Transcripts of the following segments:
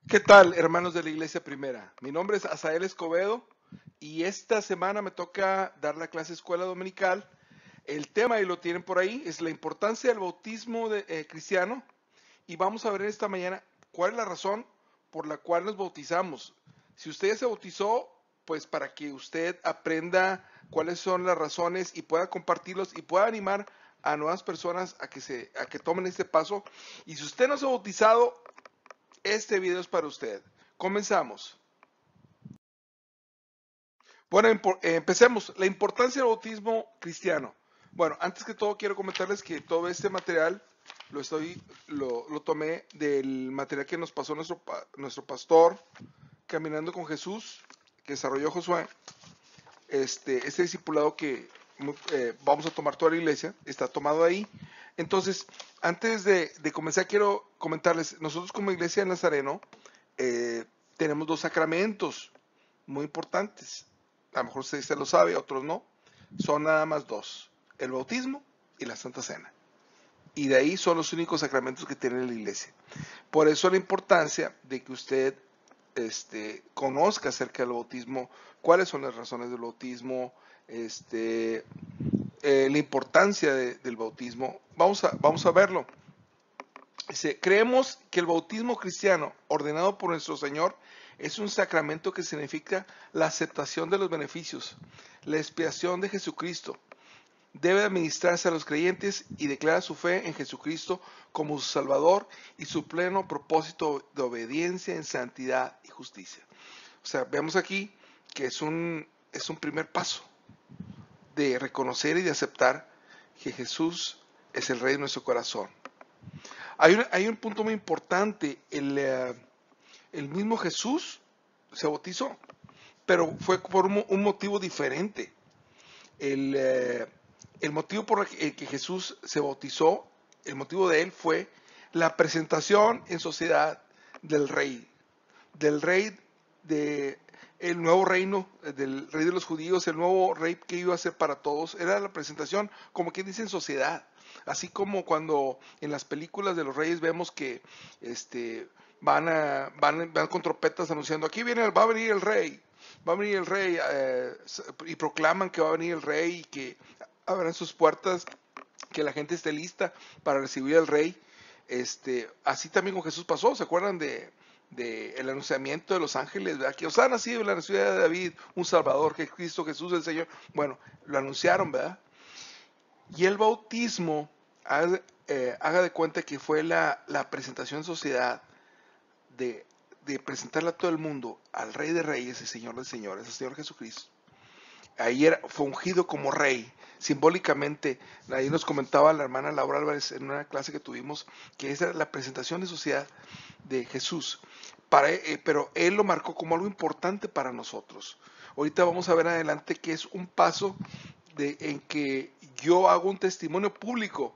¿Qué tal, hermanos de la Iglesia Primera? Mi nombre es Asael Escobedo y esta semana me toca dar la clase Escuela Dominical. El tema, y lo tienen por ahí, es la importancia del bautismo cristiano, y vamos a ver esta mañana cuál es la razón por la cual nos bautizamos. Si usted ya se bautizó, pues para que usted aprenda cuáles son las razones y pueda compartirlos y pueda animar a nuevas personas a que tomen este paso. Y si usted no se ha bautizado, este video es para usted. Comenzamos. Bueno, empecemos. La importancia del bautismo cristiano. Bueno, antes que todo quiero comentarles que todo este material lo tomé del material que nos pasó nuestro pastor Caminando con Jesús, que desarrolló Josué. Este discipulado que vamos a tomar toda la iglesia, está tomado ahí. Entonces, antes de comenzar, quiero comentarles, nosotros como Iglesia de Nazareno tenemos dos sacramentos muy importantes. A lo mejor usted lo sabe, otros no. Son nada más dos: el bautismo y la Santa Cena. Y de ahí son los únicos sacramentos que tiene la iglesia. Por eso la importancia de que usted conozca acerca del bautismo, cuáles son las razones del bautismo, la importancia del bautismo. Vamos a verlo. Dice, creemos que el bautismo cristiano ordenado por nuestro Señor es un sacramento que significa la aceptación de los beneficios, la expiación de Jesucristo. Debe administrarse a los creyentes y declara su fe en Jesucristo como su Salvador y su pleno propósito de obediencia en santidad y justicia. O sea, vemos aquí que es un primer paso de reconocer y de aceptar que Jesús es el Rey de nuestro corazón. Hay un punto muy importante. El mismo Jesús se bautizó, pero fue por un motivo diferente. El motivo por el que Jesús se bautizó, el motivo de él fue la presentación en sociedad del rey de el nuevo reino, del rey de los judíos, el nuevo rey que iba a ser para todos. Era la presentación, como que dice, en sociedad. Así como cuando en las películas de los reyes vemos que van con trompetas anunciando, aquí va a venir el rey, y proclaman que va a venir el rey y que abran sus puertas, que la gente esté lista para recibir al rey. Así también con Jesús pasó. ¿Se acuerdan de el anunciamiento de los ángeles, ¿verdad? Que os ha nacido en la ciudad de David un Salvador, que es Cristo Jesús el Señor? Bueno, lo anunciaron, ¿verdad? Y el bautismo, haga de cuenta que fue la presentación en sociedad de presentarle a todo el mundo al Rey de Reyes y Señor de Señores, al Señor Jesucristo. Ahí fue ungido como rey, simbólicamente. Ahí nos comentaba la hermana Laura Álvarez en una clase que tuvimos, que esa era la presentación de sociedad de Jesús. Pero él lo marcó como algo importante para nosotros. Ahorita vamos a ver adelante que es un paso en que yo hago un testimonio público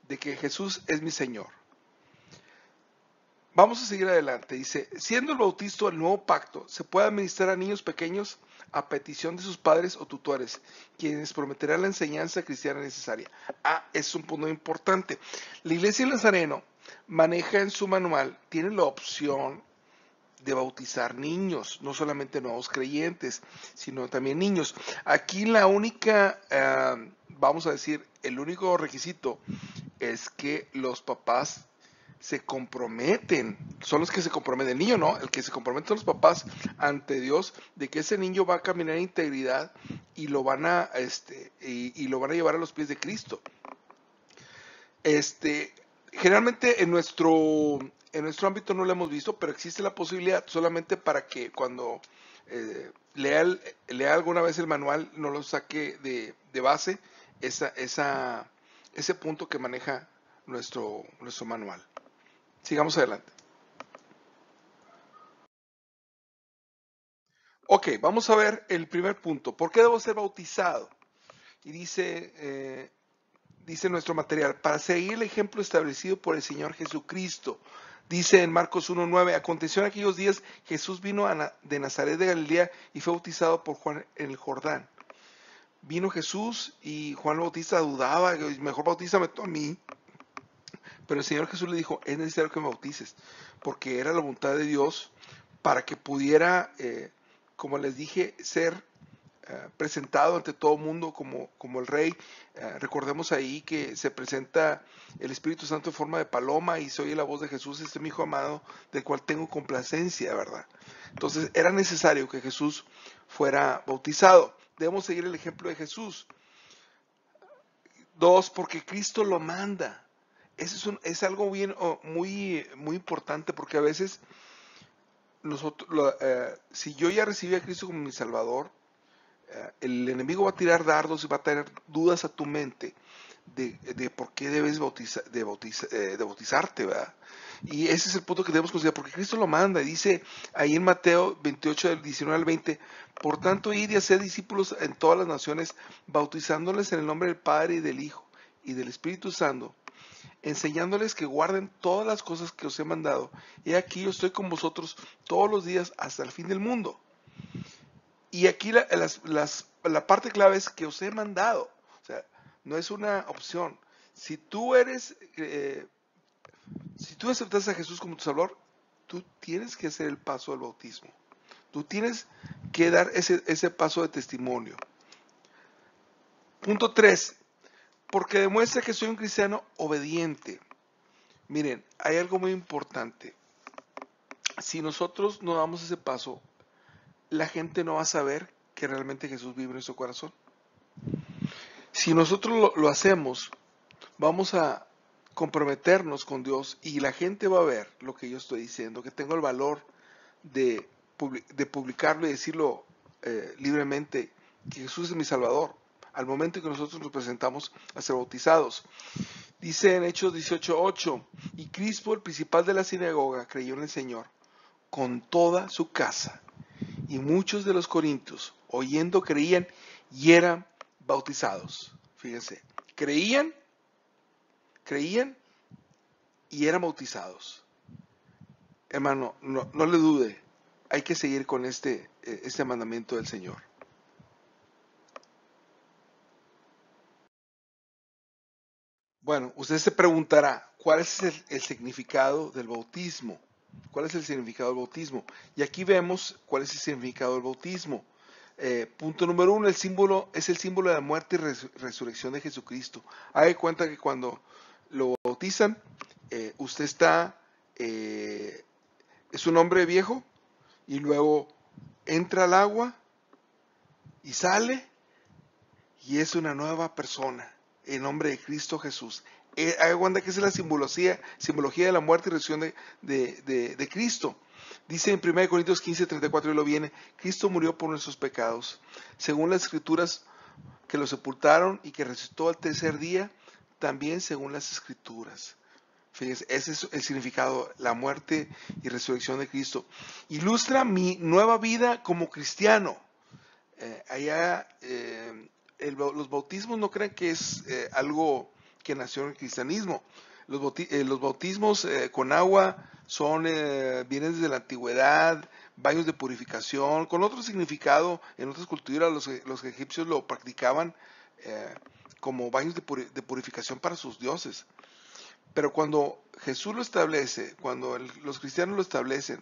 de que Jesús es mi Señor. Vamos a seguir adelante. Dice, siendo el bautizo el nuevo pacto, se puede administrar a niños pequeños a petición de sus padres o tutores, quienes prometerán la enseñanza cristiana necesaria. Es un punto importante. La Iglesia de Nazareno maneja en su manual, tiene la opción de bautizar niños, no solamente nuevos creyentes, sino también niños. Aquí la única, vamos a decir, el único requisito es que los papás se comprometen, son los que se comprometen, el niño no, el que se comprometen son los papás ante Dios de que ese niño va a caminar en integridad y lo van a llevar a los pies de Cristo. Generalmente en nuestro ámbito no lo hemos visto, pero existe la posibilidad solamente para que cuando lea alguna vez el manual no lo saque de base ese punto que maneja nuestro manual. Sigamos adelante. Ok, vamos a ver el primer punto. ¿Por qué debo ser bautizado? Y dice nuestro material, para seguir el ejemplo establecido por el Señor Jesucristo. Dice en Marcos 1:9, aconteció en aquellos días, Jesús vino de Nazaret de Galilea y fue bautizado por Juan en el Jordán. Vino Jesús y Juan el Bautista dudaba, mejor bautízame tú a mí. Pero el Señor Jesús le dijo, es necesario que me bautices, porque era la voluntad de Dios para que pudiera, como les dije, ser presentado ante todo el mundo como el rey. Recordemos ahí que se presenta el Espíritu Santo en forma de paloma y se oye la voz de Jesús, este es mi hijo amado, del cual tengo complacencia, ¿verdad? Entonces era necesario que Jesús fuera bautizado. Debemos seguir el ejemplo de Jesús. Dos, porque Cristo lo manda. Eso es algo bien, muy importante, porque a veces si yo ya recibí a Cristo como mi Salvador, el enemigo va a tirar dardos y va a tener dudas a tu mente de por qué debes de bautizarte, ¿verdad? Y ese es el punto que debemos considerar, porque Cristo lo manda, y dice ahí en Mateo 28, del 19 al 20, por tanto, id y haced discípulos en todas las naciones, bautizándoles en el nombre del Padre y del Hijo y del Espíritu Santo, enseñándoles que guarden todas las cosas que os he mandado. Y aquí yo estoy con vosotros todos los días hasta el fin del mundo. Y aquí la parte clave es que os he mandado. O sea, no es una opción. Si tú si tú aceptas a Jesús como tu Salvador, tú tienes que hacer el paso del bautismo. Tú tienes que dar ese paso de testimonio. Punto 3. Porque demuestra que soy un cristiano obediente. Miren, hay algo muy importante. Si nosotros no damos ese paso, la gente no va a saber que realmente Jesús vive en nuestro corazón. Si nosotros lo hacemos, vamos a comprometernos con Dios y la gente va a ver lo que yo estoy diciendo, que tengo el valor de, de publicarlo y decirlo libremente, que Jesús es mi Salvador, al momento en que nosotros nos presentamos a ser bautizados. Dice en Hechos 18:8, y Crispo, el principal de la sinagoga, creyó en el Señor con toda su casa. Y muchos de los corintios, oyendo, creían y eran bautizados. Fíjense, creían y eran bautizados. Hermano, no le dude, hay que seguir con este mandamiento del Señor. Bueno, usted se preguntará, ¿cuál es el significado del bautismo? ¿Cuál es el significado del bautismo? Y aquí vemos cuál es el significado del bautismo. Punto número 1, el símbolo es el símbolo de la muerte y resurrección de Jesucristo. Haga de cuenta que cuando lo bautizan, usted es un hombre viejo y luego entra al agua y sale y es una nueva persona en nombre de Cristo Jesús. Haga de cuenta que esa es la simbología de la muerte y resurrección de Cristo. Dice en 1 Corintios 15:34 y lo viene, Cristo murió por nuestros pecados, según las escrituras, que lo sepultaron y que resucitó al tercer día, también según las escrituras. Fíjense, ese es el significado, la muerte y resurrección de Cristo. Ilustra mi nueva vida como cristiano. Allá los bautismos no crean que es algo que nació en el cristianismo. Los bautismos con agua vienen desde la antigüedad, baños de purificación, con otro significado. En otras culturas los egipcios lo practicaban como baños de purificación para sus dioses. Pero cuando Jesús lo establece, cuando los cristianos lo establecen,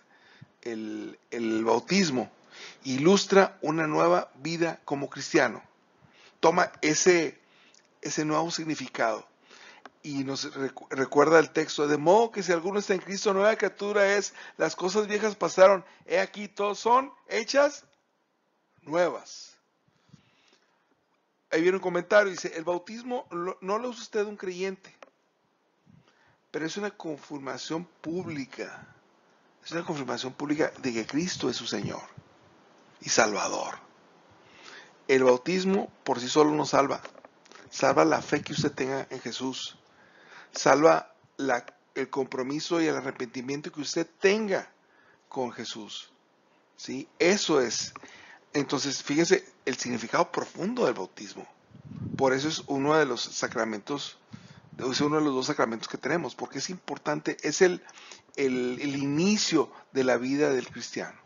el bautismo ilustra una nueva vida como cristiano. Toma ese nuevo significado y nos recuerda el texto, de modo que si alguno está en Cristo, nueva criatura es, las cosas viejas pasaron, he aquí todos son hechas nuevas. Ahí viene un comentario, dice, el bautismo no lo usa usted un creyente, pero es una confirmación pública. Es una confirmación pública de que Cristo es su Señor y Salvador. El bautismo por sí solo no salva. Salva la fe que usted tenga en Jesús. Salva el compromiso y el arrepentimiento que usted tenga con Jesús. ¿Sí? Eso es. Entonces, fíjense el significado profundo del bautismo. Por eso es uno de los sacramentos, es uno de los dos sacramentos que tenemos, porque es importante, es el inicio de la vida del cristiano.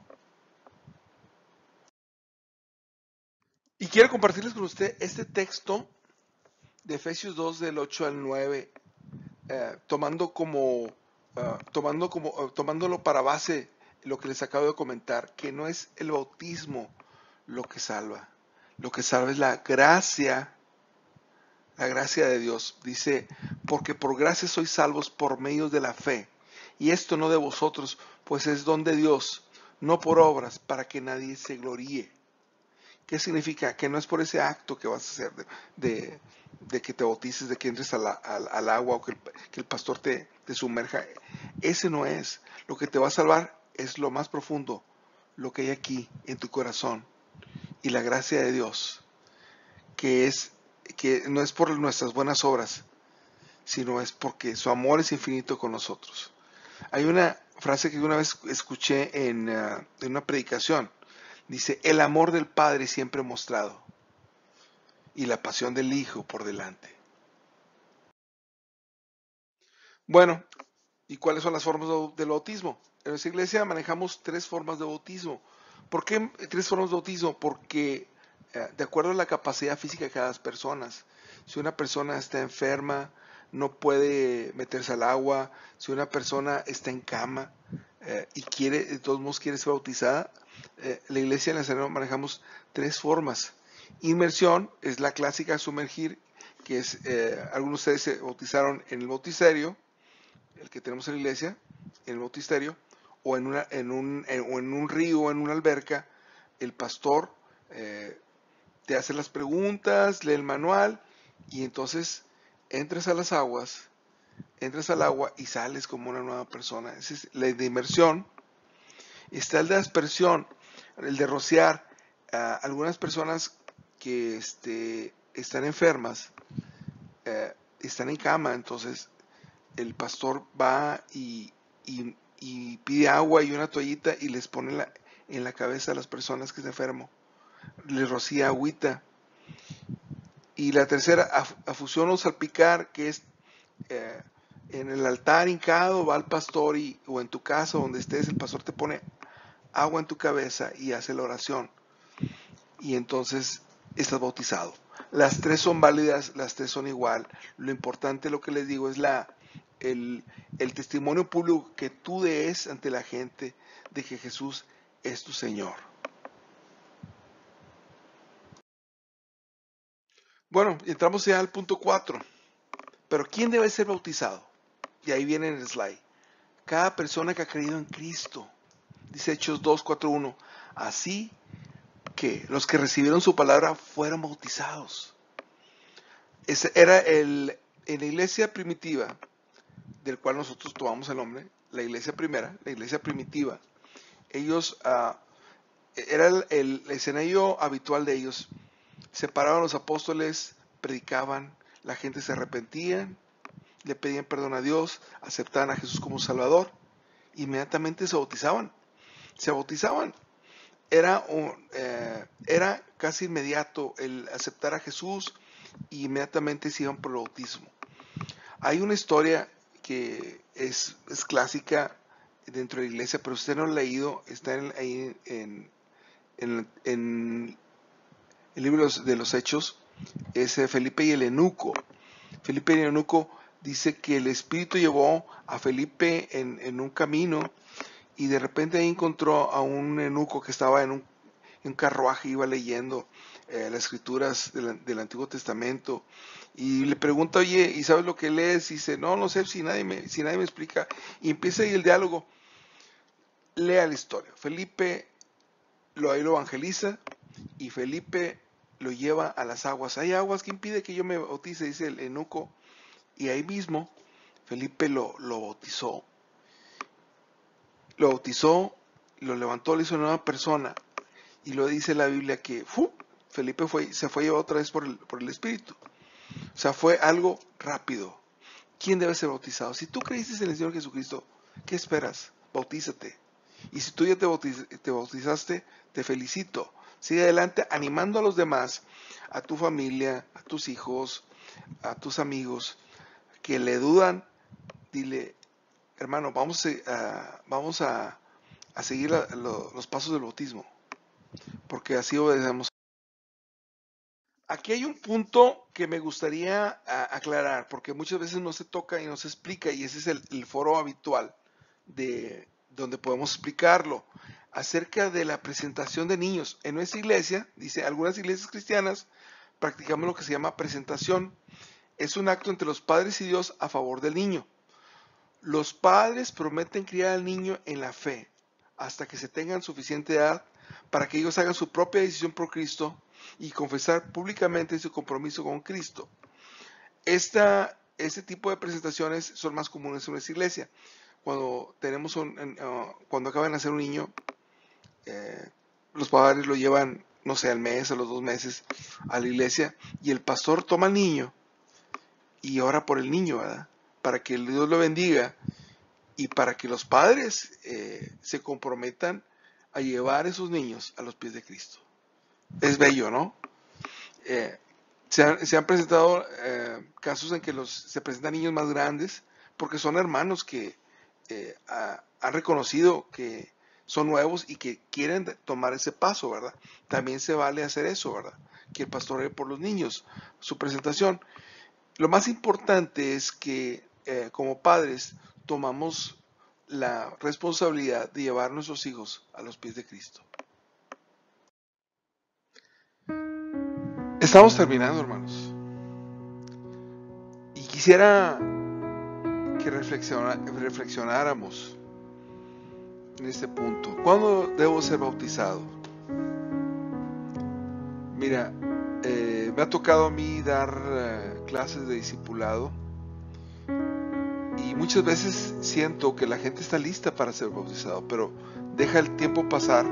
Y quiero compartirles con usted este texto de Efesios 2 del 8 al 9, tomándolo para base lo que les acabo de comentar, que no es el bautismo lo que salva. Lo que salva es la gracia de Dios. Dice, porque por gracia sois salvos por medio de la fe. Y esto no de vosotros, pues es don de Dios, no por obras, para que nadie se gloríe. ¿Qué significa? Que no es por ese acto que vas a hacer de, de que te bautices, de que entres al agua o que el pastor te sumerja. Ese no es. Lo que te va a salvar es lo más profundo, lo que hay aquí en tu corazón y la gracia de Dios, que es que no es por nuestras buenas obras, sino es porque su amor es infinito con nosotros. Hay una frase que una vez escuché en una predicación. Dice, el amor del Padre siempre mostrado y la pasión del Hijo por delante. Bueno, ¿y cuáles son las formas del bautismo? En nuestra iglesia manejamos tres formas de bautismo. ¿Por qué tres formas de bautismo? Porque de acuerdo a la capacidad física de cada persona, si una persona está enferma, no puede meterse al agua, si una persona está en cama y quiere, de todos modos quiere ser bautizada, la iglesia en la Nazareno manejamos tres formas. Inmersión es la clásica, sumergir, que es, algunos de ustedes se bautizaron en el bautisterio, el que tenemos en la iglesia, en el bautisterio, o en un río o en una alberca, el pastor te hace las preguntas, lee el manual y entonces entras a las aguas, entras al agua y sales como una nueva persona. Esa es la de inmersión. Está el de aspersión, el de rociar. Algunas personas que están enfermas, están en cama, entonces el pastor va y pide agua y una toallita y les pone en la cabeza a las personas que están enfermos. Les rocía agüita. Y la tercera, afusión o salpicar, que es eh, en el altar hincado, va el pastor o en tu casa, donde estés, el pastor te pone agua en tu cabeza y hace la oración. Y entonces estás bautizado. Las tres son válidas, las tres son igual. Lo importante, lo que les digo, es el, el testimonio público que tú des ante la gente de que Jesús es tu Señor. Bueno, entramos ya al punto 4. Pero ¿quién debe ser bautizado? Y ahí viene en el slide. Cada persona que ha creído en Cristo. Dice Hechos 2:4-1. Así que los que recibieron su palabra fueron bautizados. Ese era en la iglesia primitiva, del cual nosotros tomamos el nombre, la iglesia primera, la iglesia primitiva. Ellos, era el escenario habitual de ellos. Separaban a los apóstoles, predicaban, la gente se arrepentía, le pedían perdón a Dios, aceptaban a Jesús como Salvador, inmediatamente se bautizaban. Se bautizaban. Era casi inmediato el aceptar a Jesús y inmediatamente se iban por el bautismo. Hay una historia que es clásica dentro de la iglesia, pero usted no lo ha leído, está ahí en el libro de los Hechos, es Felipe y el eunuco. Felipe y el eunuco dice que el Espíritu llevó a Felipe en un camino y de repente ahí encontró a un eunuco que estaba en un carruaje, iba leyendo las escrituras del Antiguo Testamento y le pregunta, oye, ¿y sabes lo que lees? Y dice, no, no sé, si nadie me explica. Y empieza ahí el diálogo, lea la historia. Felipe ahí lo evangeliza y Felipe lo lleva a las aguas. Hay aguas que impide que yo me bautice, dice el eunuco. Y ahí mismo Felipe lo bautizó. Lo bautizó, lo levantó, le hizo una nueva persona. Y lo dice la Biblia que Felipe se fue llevado otra vez por el Espíritu. O sea, fue algo rápido. ¿Quién debe ser bautizado? Si tú creíste en el Señor Jesucristo, ¿qué esperas? Bautízate. Y si tú ya te bautizaste, te felicito. Sigue adelante animando a los demás, a tu familia, a tus hijos, a tus amigos, que le dudan, dile, hermano, vamos a seguir los pasos del bautismo, porque así obedecemos. Aquí hay un punto que me gustaría aclarar, porque muchas veces no se toca y no se explica, y ese es el foro habitual de donde podemos explicarlo, acerca de la presentación de niños. En nuestra iglesia, dice, algunas iglesias cristianas practicamos lo que se llama presentación. Es un acto entre los padres y Dios a favor del niño. Los padres prometen criar al niño en la fe hasta que se tengan suficiente edad para que ellos hagan su propia decisión por Cristo y confesar públicamente su compromiso con Cristo. Este tipo de presentaciones son más comunes en nuestra iglesia. Cuando cuando acaban de nacer un niño, los padres lo llevan, no sé, al mes, a los 2 meses, a la iglesia, y el pastor toma al niño y ora por el niño, ¿verdad? Para que Dios lo bendiga y para que los padres se comprometan a llevar a esos niños a los pies de Cristo. Es bello, ¿no? Se han presentado casos en que se presentan niños más grandes porque son hermanos que han reconocido que son nuevos y que quieren tomar ese paso, ¿verdad? También se vale hacer eso, ¿verdad? Que el pastor ore por los niños, su presentación. Lo más importante es que como padres tomamos la responsabilidad de llevar a nuestros hijos a los pies de Cristo. Estamos terminando, hermanos. Y quisiera que reflexionáramos en este punto. ¿Cuándo debo ser bautizado? Mira, me ha tocado a mí dar clases de discipulado y muchas veces siento que la gente está lista para ser bautizado, pero deja el tiempo pasar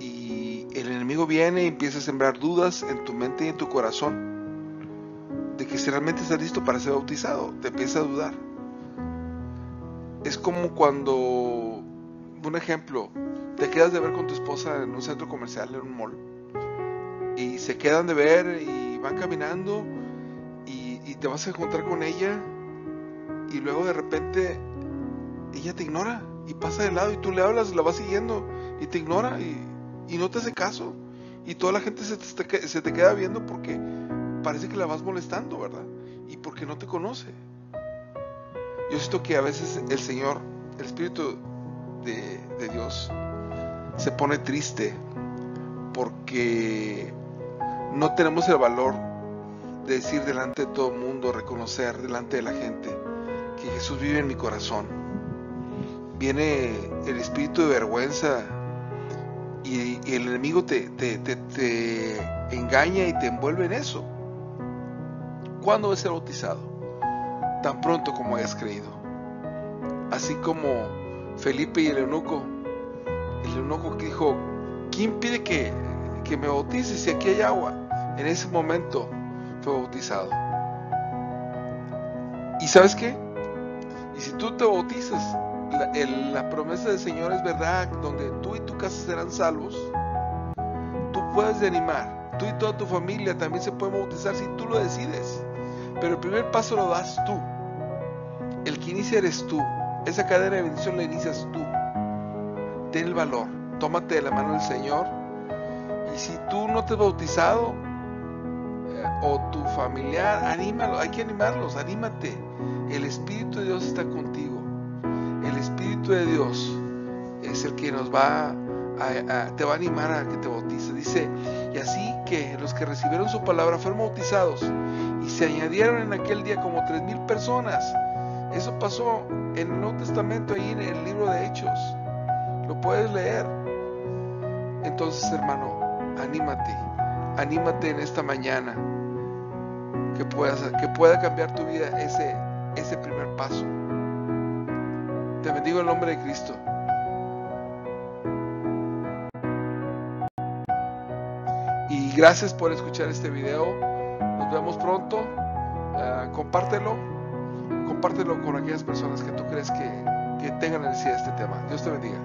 y el enemigo viene y empieza a sembrar dudas en tu mente y en tu corazón de que si realmente estás listo para ser bautizado, te empieza a dudar. Es como cuando, un ejemplo, te quedas de ver con tu esposa en un centro comercial, en un mall, y se quedan de ver y van caminando y te vas a encontrar con ella y luego de repente ella te ignora y pasa de lado y tú le hablas, la vas siguiendo y te ignora y no te hace caso y toda la gente se te queda viendo porque parece que la vas molestando, ¿verdad? Y porque no te conoce. Yo siento que a veces el Señor, el Espíritu de Dios, se pone triste porque no tenemos el valor de decir delante de todo el mundo, reconocer delante de la gente que Jesús vive en mi corazón. Viene el espíritu de vergüenza y el enemigo te engaña y te envuelve en eso. ¿Cuándo debes ser bautizado? Tan pronto como hayas creído. Así como Felipe y el eunuco que dijo, ¿quién pide que me bautice si aquí hay agua? En ese momento fue bautizado. ¿Y sabes qué? Y si tú te bautizas, la promesa del Señor es verdad, donde tú y tu casa serán salvos. Tú puedes animar, tú y toda tu familia también se pueden bautizar si tú lo decides. Pero el primer paso lo das tú. El que inicia eres tú. Esa cadena de bendición la inicias tú. Ten el valor, tómate de la mano del Señor. Y si tú no te has bautizado, o tu familiar, anímalo, hay que animarlos, anímate. El Espíritu de Dios está contigo. El Espíritu de Dios es el que nos va te va a animar a que te bautices. Dice, y así que los que recibieron su palabra fueron bautizados y se añadieron en aquel día como 3,000 personas. Eso pasó en el Nuevo Testamento, ahí en el libro de Hechos. Lo puedes leer. Entonces, hermano, anímate en esta mañana que pueda cambiar tu vida ese primer paso. Te bendigo en el nombre de Cristo. Y gracias por escuchar este video. Nos vemos pronto. Compártelo con aquellas personas que tú crees que tengan necesidad de este tema. Dios te bendiga.